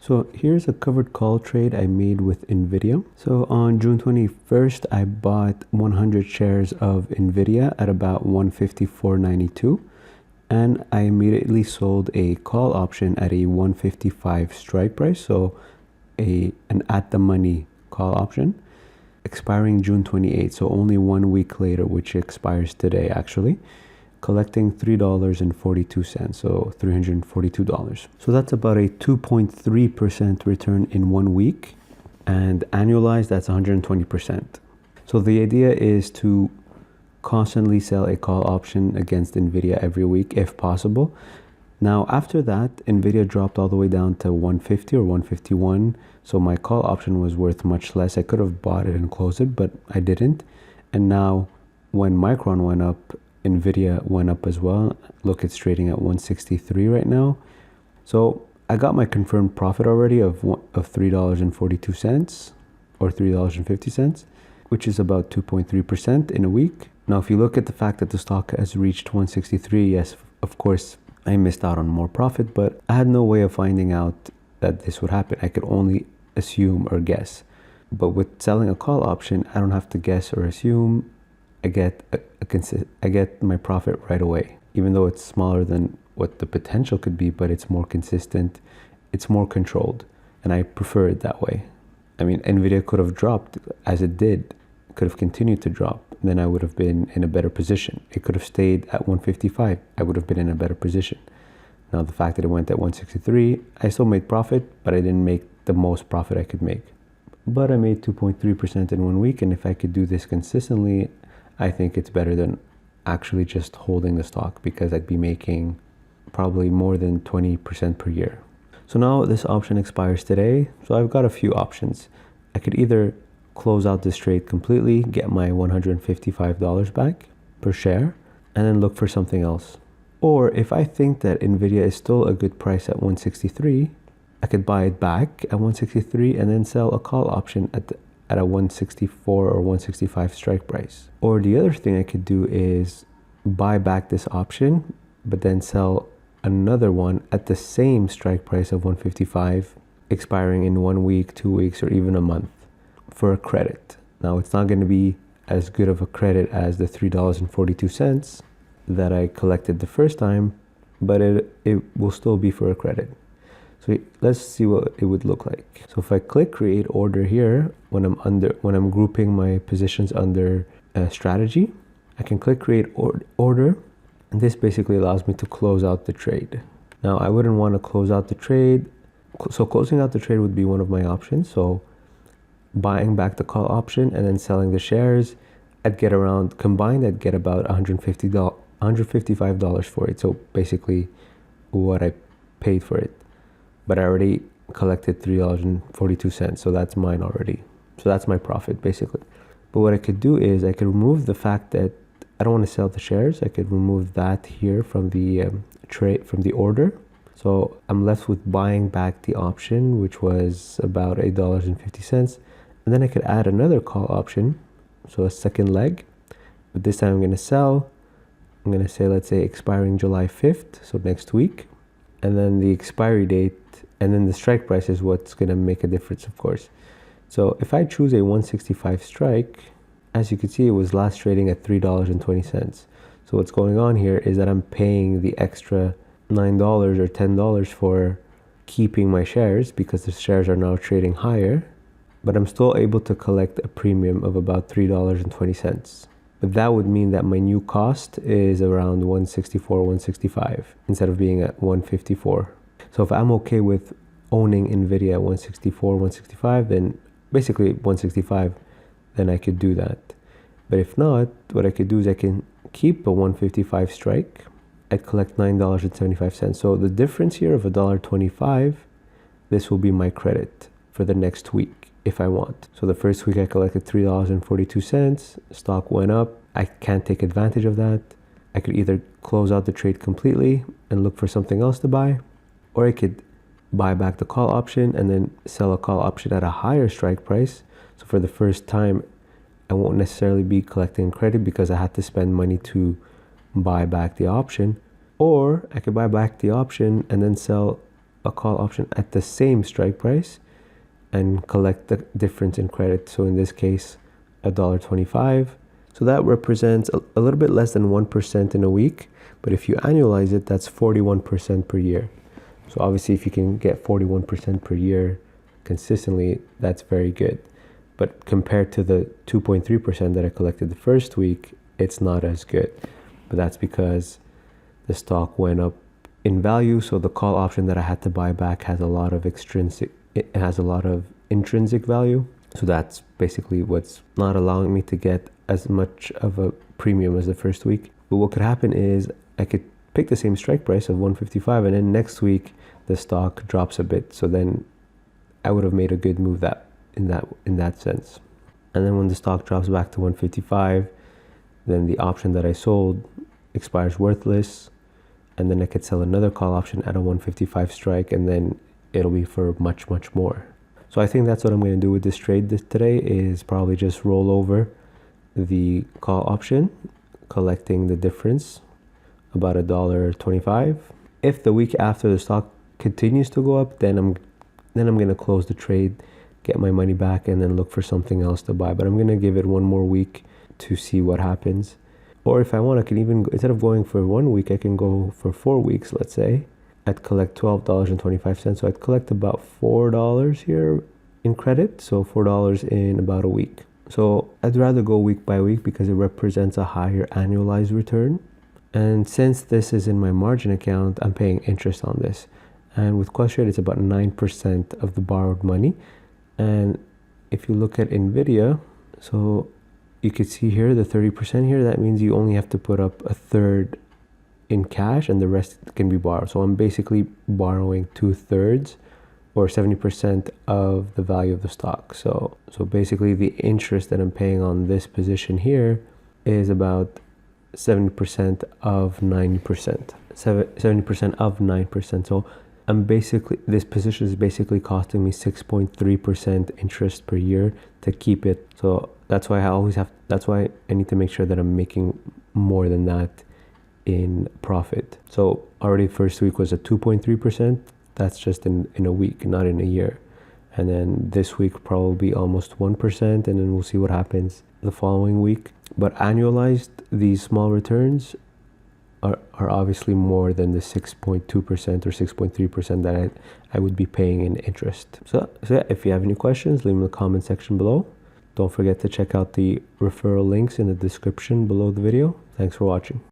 So here's a covered call trade I made with NVIDIA. So on June 21st, I bought 100 shares of NVIDIA at about $154.92. And I immediately sold a call option at a 155 strike price. So an at the money call option expiring June 28th. So only 1 week later, which expires today actually. Collecting $3.42, so $342. So that's about a 2.3% return in 1 week, and annualized that's 120%. So the idea is to constantly sell a call option against NVIDIA every week if possible. Now after that, NVIDIA dropped all the way down to 150 or 151, so my call option was worth much less. I could have bought it and closed it, but I didn't. And now when Micron went up, NVIDIA went up as well. Look, it's trading at 163 right now. So I got my confirmed profit already of $3.42 or $3.50, which is about 2.3% in a week. Now, if you look at the fact that the stock has reached 163, yes, of course, I missed out on more profit, but I had no way of finding out that this would happen. I could only assume or guess. But with selling a call option, I don't have to guess or assume. I get my profit right away, even though it's smaller than what the potential could be, but it's more consistent, it's more controlled, and I prefer it that way. I mean, NVIDIA could have dropped as it did, could have continued to drop, then I would have been in a better position. It could have stayed at 155, I would have been in a better position. Now the fact that it went at 163, I still made profit, but I didn't make the most profit I could make. But I made 2.3% in 1 week, and if I could do this consistently, I think it's better than actually just holding the stock, because I'd be making probably more than 20% per year. So now this option expires today. So I've got a few options. I could either close out this trade completely, get my $155 back per share, and then look for something else. Or if I think that NVIDIA is still a good price at 163, I could buy it back at 163 and then sell a call option at a 164 or 165 strike price. Or the other thing I could do is buy back this option, but then sell another one at the same strike price of 155, expiring in 1 week, 2 weeks, or even a month for a credit. Now it's not going to be as good of a credit as the $3.42 that I collected the first time, but it will still be for a credit. So let's see what it would look like. So if I click create order here, when I'm grouping my positions under strategy, I can click create order, and this basically allows me to close out the trade. Now I wouldn't want to close out the trade. So closing out the trade would be one of my options. So buying back the call option and then selling the shares, I'd get around combined, I'd get about $155 for it. So basically what I paid for it. But I already collected $3.42, so that's mine already. So that's my profit basically. But what I could do is I could remove the fact that I don't want to sell the shares. I could remove that here from the trade, from the order. So I'm left with buying back the option, which was about $8.50. And then I could add another call option, so a second leg. But this time I'm going to sell. I'm going to say, let's say expiring July 5th, so next week. And then the expiry date, and then the strike price is what's going to make a difference, of course. So if I choose a 165 strike, as you can see, it was last trading at $3.20. So what's going on here is that I'm paying the extra $9 or $10 for keeping my shares, because the shares are now trading higher, but I'm still able to collect a premium of about $3.20. But that would mean that my new cost is around 164, 165 instead of being at 154. So if I'm okay with owning NVIDIA at 164, 165, then basically 165, then I could do that. But if not, what I could do is I can keep a 155 strike. I'd collect $9.75. So the difference here of $1.25, this will be my credit for the next week if I want. So the first week I collected $3.42, stock went up. I can't take advantage of that. I could either close out the trade completely and look for something else to buy, or I could buy back the call option and then sell a call option at a higher strike price. So for the first time, I won't necessarily be collecting credit because I had to spend money to buy back the option. Or I could buy back the option and then sell a call option at the same strike price and collect the difference in credit. So in this case, $1.25. So that represents a little bit less than 1% in a week. But if you annualize it, that's 41% per year. So obviously, if you can get 41% per year consistently, that's very good. But compared to the 2.3% that I collected the first week, it's not as good. But that's because the stock went up in value. So the call option that I had to buy back has a lot of intrinsic value. So that's basically what's not allowing me to get as much of a premium as the first week. But what could happen is I could pick the same strike price of 155, and then next week the stock drops a bit. So then I would have made a good move in that sense. And then when the stock drops back to 155, then the option that I sold expires worthless, and then I could sell another call option at a 155 strike, and then it'll be for much, much more. So I think that's what I'm going to do with this trade today, is probably just roll over the call option, collecting the difference, about $1.25. If the week after the stock continues to go up, then I'm going to close the trade, get my money back, and then look for something else to buy. But I'm going to give it one more week to see what happens. Or if I want, I can even, instead of going for 1 week, I can go for 4 weeks, let's say. I'd collect $12.25. So I'd collect about $4 here in credit. So $4 in about a week. So I'd rather go week by week because it represents a higher annualized return. And since this is in my margin account, I'm paying interest on this. And with Questrade, it's about 9% of the borrowed money. And if you look at NVIDIA, so you could see here the 30% here, that means you only have to put up a third in cash and the rest can be borrowed. So I'm basically borrowing 2/3 or 70% of the value of the stock. So basically the interest that I'm paying on this position here is about 70% of 90%. 70% of 9%. So this position is basically costing me 6.3% interest per year to keep it. So that's why I need to make sure that I'm making more than that in profit. So already first week was at 2.3%. That's just in a week, not in a year. And then this week probably almost 1%, and then we'll see what happens the following week. But annualized, these small returns are obviously more than the 6.2% or 6.3% that I would be paying in interest. So yeah, if you have any questions, leave them in the comment section below. Don't forget to check out the referral links in the description below the video. Thanks for watching.